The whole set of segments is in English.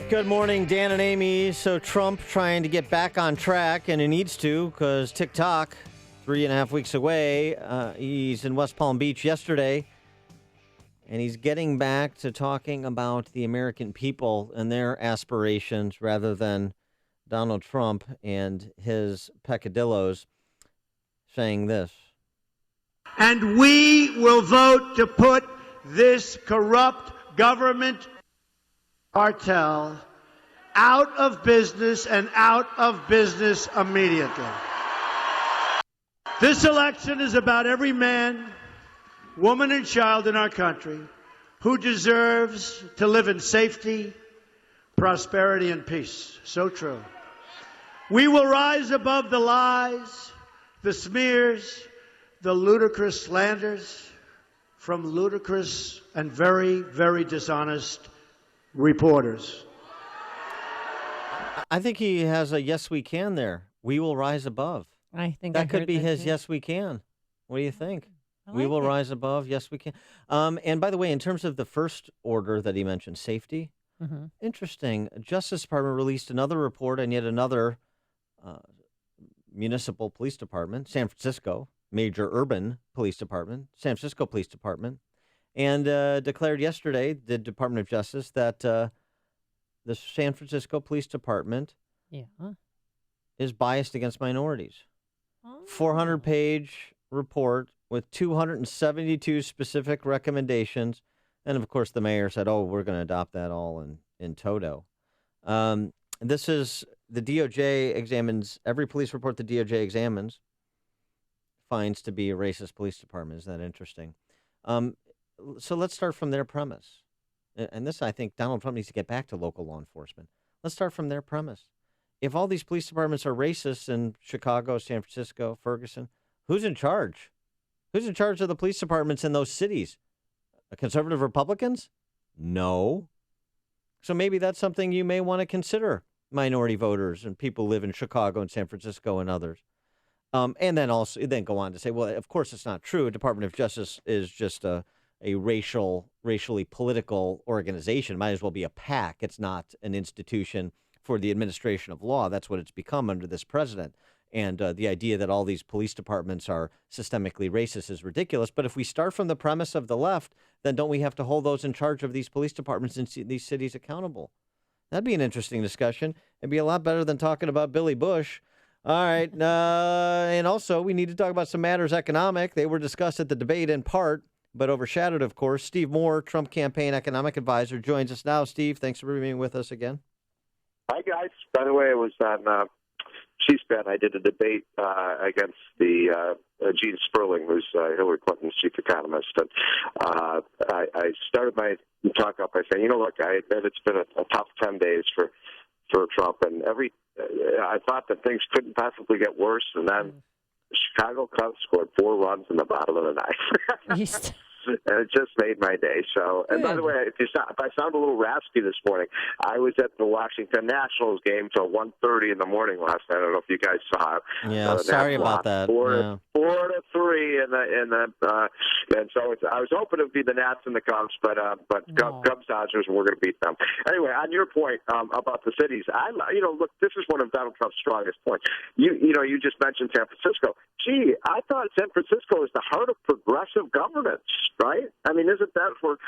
Good morning, Dan and Amy. So Trump trying to get back on track, and he needs to because TikTok, 3.5 weeks away. He's in West Palm Beach yesterday, and he's getting back to talking about the American people and their aspirations rather than Donald Trump and his peccadillos, saying this. And we will vote to put this corrupt government cartel out of business and out of business immediately. This election is about every man, woman, and child in our country who deserves to live in safety, prosperity, and peace. So true. We will rise above the lies, the smears, the ludicrous slanders from ludicrous and very, very dishonest reporters. I think he has a yes, we can there. We will rise above. I think that could be his yes, we can. What do you think? We will rise above. Yes, we can. And by the way, in terms of the first order that he mentioned, safety, interesting. Justice Department released another report and yet another municipal police department, San Francisco, major urban police department, San Francisco Police Department, and declared yesterday, the Department of Justice, that the San Francisco Police Department is biased against minorities. 400-page report with 272 specific recommendations. And, of course, the mayor said, we're going to adopt that all in toto. This is the DOJ examines, every police report the DOJ examines finds to be a racist police department. Isn't that interesting? So let's start from their premise. And this, I think, Donald Trump needs to get back to local law enforcement. Let's start from their premise. If all these police departments are racist in Chicago, San Francisco, Ferguson, who's in charge? Who's in charge of the police departments in those cities? Conservative Republicans? No. So maybe that's something you may want to consider, minority voters and people who live in Chicago and San Francisco and others. And then go on to say, well, of course it's not true. Department of Justice is just a racially political organization. Might as well be a PAC. It's not an institution for the administration of law. That's what it's become under this president. And the idea that all these police departments are systemically racist is ridiculous. But if we start from the premise of the left, then don't we have to hold those in charge of these police departments in these cities accountable? That'd be an interesting discussion. It'd be a lot better than talking about Billy Bush. All right. And also, we need to talk about some matters economic. They were discussed at the debate in part, but overshadowed, of course. Steve Moore, Trump campaign economic advisor, joins us now. Steve, thanks for being with us again. Hi, guys. By the way, I was on C-SPAN. I did a debate against the Gene Sperling, who's Hillary Clinton's chief economist. And I started my talk up by saying, look, I admit it's been a tough 10 days for Trump. And I thought that things couldn't possibly get worse. And then the Chicago Cubs scored 4 runs in the bottom of the ninth. And it just made my day. So, and by the way, if I sound a little raspy this morning, I was at the Washington Nationals game till 1:30 in the morning last night. I don't know if you guys saw it. Yeah, sorry about that. 4-3 and so I was hoping it would be the Nats and the Cubs, but Cubs Dodgers, and we're going to beat them. Anyway, on your point about the cities, look, this is one of Donald Trump's strongest points. You just mentioned San Francisco. Gee, I thought San Francisco is the heart of progressive governance, right? I mean, isn't that where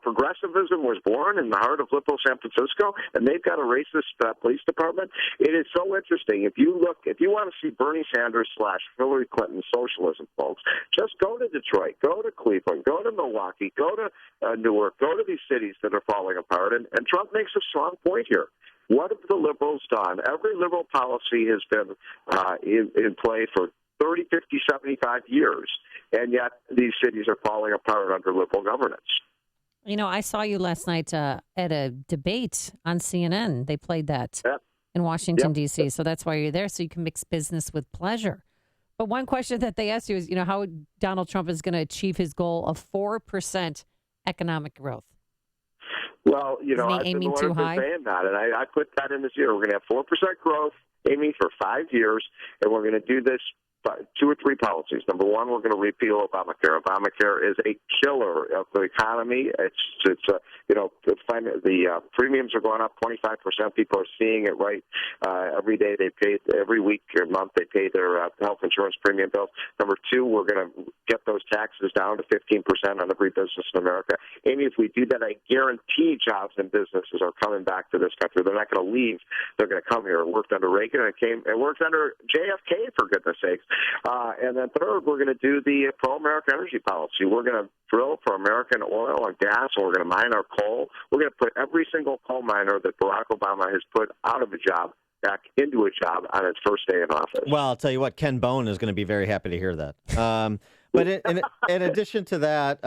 progressivism was born, in the heart of liberal San Francisco? And they've got a racist police department. It is so interesting. If you want to see Bernie Sanders / Hillary Clinton socialism, folks, just go to Detroit, go to Cleveland, go to Milwaukee, go to Newark, go to these cities that are falling apart. And Trump makes a strong point here. What have the liberals done? Every liberal policy has been in play for 30, 50, 75 years, and yet these cities are falling apart under liberal governance. I saw you last night at a debate on CNN. They played that in Washington, D.C., so that's why you're there, so you can mix business with pleasure. But one question that they asked you is, how Donald Trump is going to achieve his goal of 4% economic growth. Well, I've been the one who's been saying that, and I put that in this year. We're going to have 4% growth, aiming for 5 years, and we're going to do this two or three policies. Number one, we're going to repeal Obamacare. Obamacare is a killer of the economy. The premiums are going up 25%. People are seeing it right every day. They pay every week or month. They pay their health insurance premium bills. Number two, we're going to get those taxes down to 15% on every business in America. Amy, if we do that, I guarantee jobs and businesses are coming back to this country. They're not going to leave. They're going to come here. It worked under Reagan, and it worked under JFK, for goodness sakes. And then third, we're going to do the pro-American energy policy. We're going to drill for American oil and gas, and we're going to mine our coal. We're going to put every single coal miner that Barack Obama has put out of a job back into a job on his first day in office. Well, I'll tell you what, Ken Bone is going to be very happy to hear that. But in addition to that,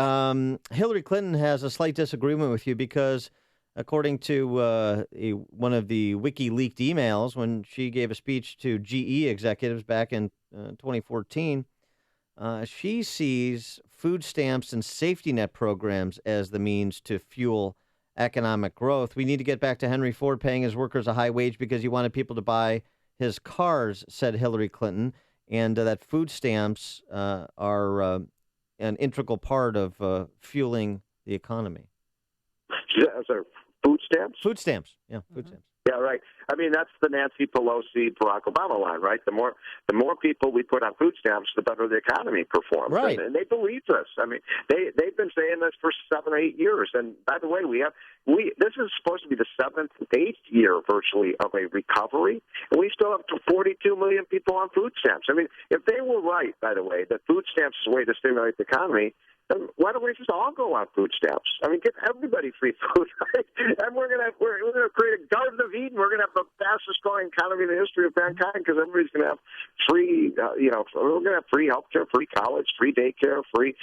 Hillary Clinton has a slight disagreement with you because, according to one of the WikiLeaked emails, when she gave a speech to GE executives back in 2014, she sees food stamps and safety net programs as the means to fuel economic growth. We need to get back to Henry Ford paying his workers a high wage because he wanted people to buy his cars, said Hillary Clinton, and that food stamps are an integral part of fueling the economy. So food stamps? Food stamps, yeah, food stamps. Yeah, right. I mean, that's the Nancy Pelosi, Barack Obama line, right? The more people we put on food stamps, the better the economy performs. Right. And they believe this. I mean, they've been saying this for 7 or 8 years. And by the way, this is supposed to be the 7th, 8th year virtually of a recovery, and we still have 42 million people on food stamps. I mean, if they were right, by the way, that food stamps is a way to stimulate the economy, then why don't we just all go on food stamps? I mean, give everybody free food, right? And we're gonna create a Garden of Eden. We're gonna have the fastest growing economy in the history of mankind because everybody's gonna have free, we're gonna have free healthcare, free college, free daycare, free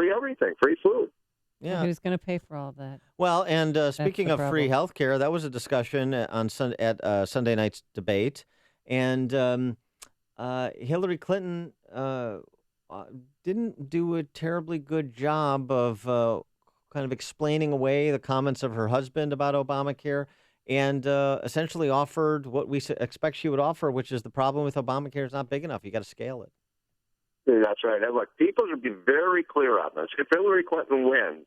everything, free food. Yeah. Who's going to pay for all of that? Well, and speaking of free health care, that was a discussion on Sunday night's debate. And Hillary Clinton didn't do a terribly good job of kind of explaining away the comments of her husband about Obamacare and essentially offered what we expect she would offer, which is the problem with Obamacare is not big enough. You got to scale it. That's right. And look, people should be very clear on this. If Hillary Clinton wins,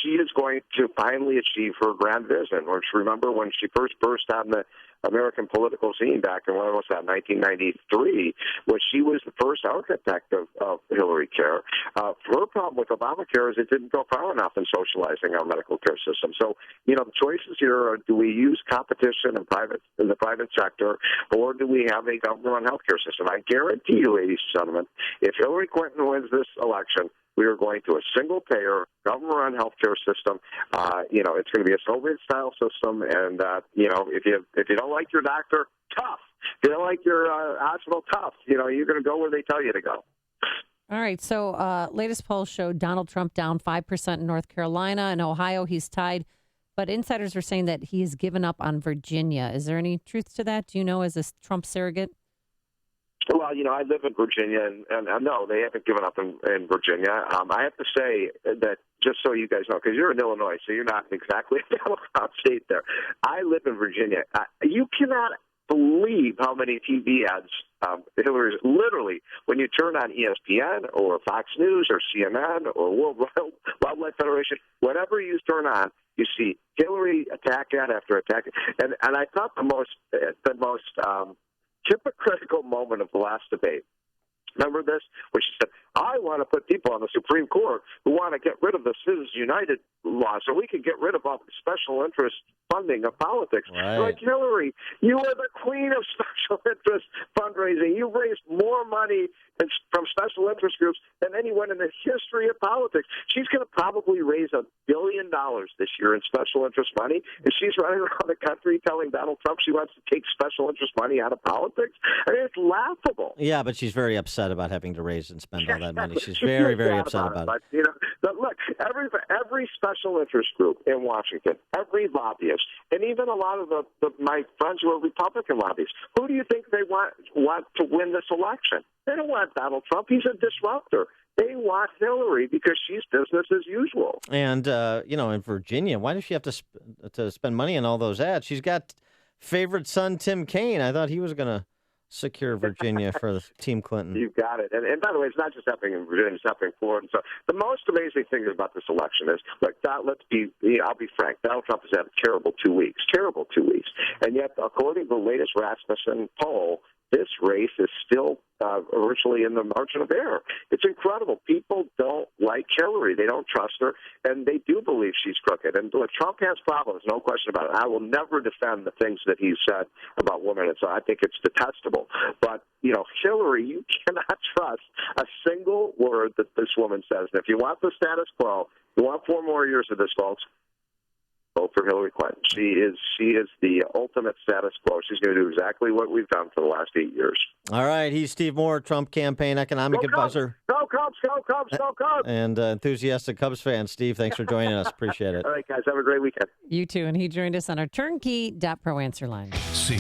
she is going to finally achieve her grand vision. Which, remember, when she first burst on the American political scene back in, 1993, when she was the first architect of Hillary Care. Her problem with Obamacare is it didn't go far enough in socializing our medical care system. So, the choices here are: do we use competition in the private sector, or do we have a government-run healthcare system? I guarantee you, ladies and gentlemen, if Hillary Clinton wins this election, we are going to a single-payer, government-run healthcare system. It's going to be a Soviet-style system, and if you don't like your doctor, tough. If you don't like your hospital, tough. You're going to go where they tell you to go. All right. So, latest polls showed Donald Trump down 5% in North Carolina. In Ohio, he's tied. But insiders are saying that he has given up on Virginia. Is there any truth to that? Do you know, as a Trump surrogate? Well, I live in Virginia, and no, they haven't given up in Virginia. I have to say that, just so you guys know, because you're in Illinois, so you're not exactly a Democrat state there. I live in Virginia. You cannot believe how many TV ads Hillary's, literally, when you turn on ESPN or Fox News or CNN or World Wildlife Federation, whatever you turn on, you see Hillary attack ad after attack. And I thought the most hypocritical moment of the last debate. Remember this? Where she said, I want to put people on the Supreme Court who want to get rid of the Citizens United law so we can get rid of all the special interest funding of politics. Right. Like, Hillary, you are the queen of special interest fundraising. You've raised more money from special interest groups than anyone in the history of politics. She's going to probably raise $1 billion this year in special interest money, and she's running around the country telling Donald Trump she wants to take special interest money out of politics. I mean, it's laughable. Yeah, but she's very upset about having to raise and spend all that money. She's very, very upset about it. But look, every special interest group in Washington, every lobbyist, and even a lot of my friends who are Republican lobbyists, who do you think they want to win this election? They don't want Donald Trump. He's a disruptor. They want Hillary because she's business as usual. And, in Virginia, why does she have to spend money on all those ads? She's got favorite son Tim Kaine. I thought he was going to secure Virginia for Team Clinton. You've got it. And by the way, it's not just happening in Virginia, it's happening in Florida. So the most amazing thing about this election is, look, I'll be frank, Donald Trump has had a terrible 2 weeks. And yet, according to the latest Rasmussen poll, this race is still virtually in the margin of error. It's incredible. People don't like Hillary. They don't trust her, and they do believe she's crooked. And look, Trump has problems, no question about it. I will never defend the things that he's said about women, and so I think it's detestable. But, Hillary, you cannot trust a single word that this woman says. And if you want the status quo, you want 4 more years of this, folks, vote for Hillary Clinton. She is the ultimate status quo. She's going to do exactly what we've done for the last 8 years. All right. He's Steve Moore, Trump campaign economic advisor. Go Cubs, go Cubs, go Cubs. And enthusiastic Cubs fan. Steve, thanks for joining us. Appreciate it. All right, guys. Have a great weekend. You too. And he joined us on our turnkey.pro answer line. See